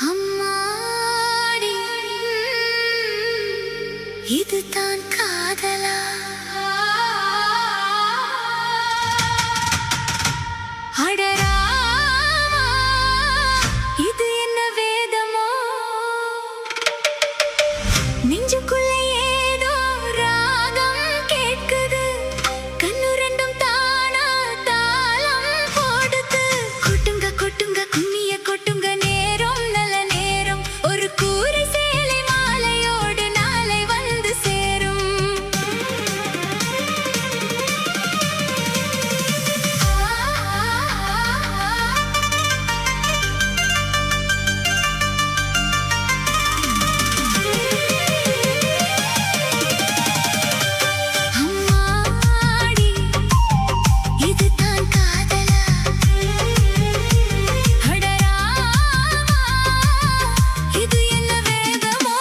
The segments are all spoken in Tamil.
அம்மாடி இதுதான் காதலா? அடராமா இது என்ன வேதமோ? நெஞ்சுக்குள்ள ஏதோ ராகம் கேட்குது, கண்ணு ரெண்டும் தானா தாளம் போடுது. கொட்டுங்க கொட்டுங்க கும்மிய கொட்டுங்க, நேரம் நல்ல நேரம், ஒரு கூரை சேலை மாலையோடு நாளை வந்து சேரும். அம்மாடி இதுதான் காதலா? அடராமா இது என்ன வேதமோ?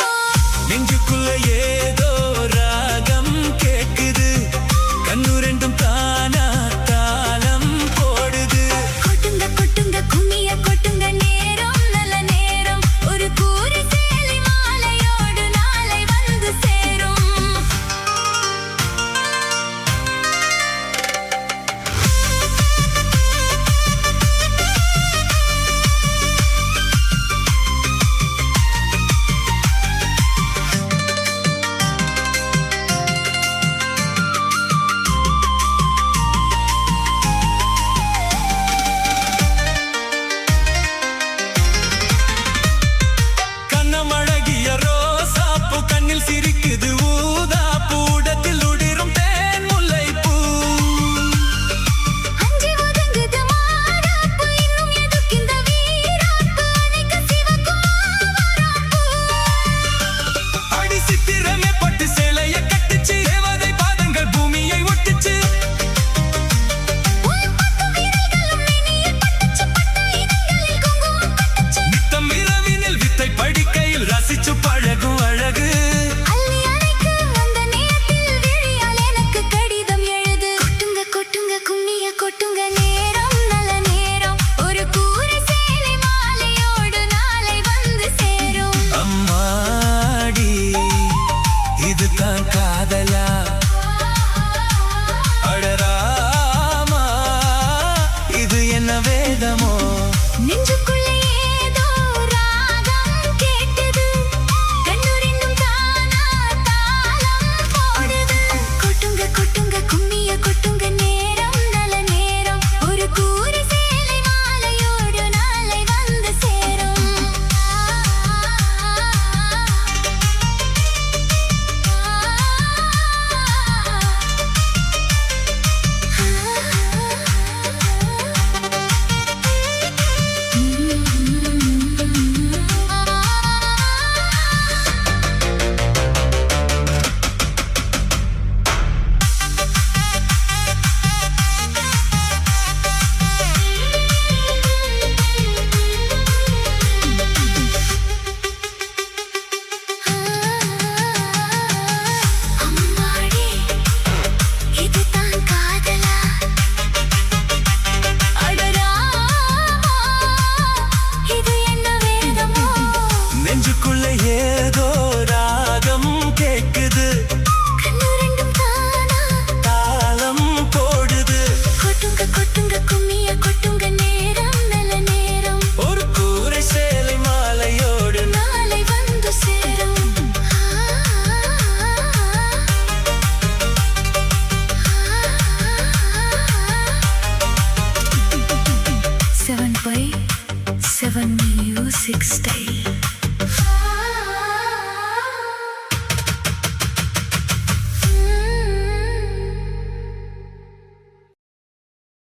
நெஞ்சுக்குள்ள ஏதோ ராகம் கேக்குது, கண்ணு ரெண்டும் தானா தாளம் போடுது. கொட்டுங்க கொட்டுங்க கும்மிய கொட்டுங்க, நேரம் நல்ல நேரம், ஒரு கூரை சேலை மாலையோடு நாளை வந்து சேரும். கண்ணமழகிய ரோசாப்பூ கண்ணில் சிரிக்குது ஊதாப்பூ, உடத்தில் உதிரும் தேன் முல்லைப்பூ. அஞ்சி ஒதுங்குது மாறாப்பு, இன்னும் எதுக்கு இந்த வீராப்பு? அணைக்க சிவக்கும் ஆவாராப்பு. அடி சித்திரமே பட்டு சேலைய கட்டுச்சு, தேவதை பாதங்கள் பூமியை ஒட்டுச்சு. உன் பத்து விரல்களும் மேனியில் பட்டுச்சு, பட்ட இதழ்களில் குங்குமம் பட்டுச்சு. நித்தம் இரவினில் வித்தை படிக்கையில் ரசிச்சு பழகும் அழகு. அள்ளி அணைக்கு அந்த நேரத்தில் விழியால் எனக்கு கடிதம் எழுது. கொட்டுங்க கொட்டுங்க கும்மிய கொட்டுங்க, நேரம் நல்ல நேரம், ஒரு கூரை சேலை மாலையோடு நாளை வந்து சேரும். அம்மாடி இதுதான் காதலா? அடராமா இது என்ன வேதமோ? நெஞ்சுக்குள்ள ஏதோ ராகம் கேட்டது, கண்ணு ரெண்டும் தானா தாளம் போடுது. கொட்டுங்க கொட்டுங்க கும்மிய கொட்டுங்க, நேரம் நல்ல நேரம், ஒரு கூரை சேலை மாலையோடு நாளை வந்து சேரும். அம்மாடி இதுதான் காதலா? அடராமா இது என்ன வேதமோ? நெஞ்சுக்குள்ள ஏதோ ராகம் கேக்குது, கண்ணு ரெண்டும் தானா தாளம் போடுது. கொட்டுங்க கொட்டுங்க கும்மிய கொட்டுங்க, நேரம் நல்ல நேரம், ஒரு கூரை சேலை மாலையோடு நாளை வந்து சேரும். 7/7 Music Style.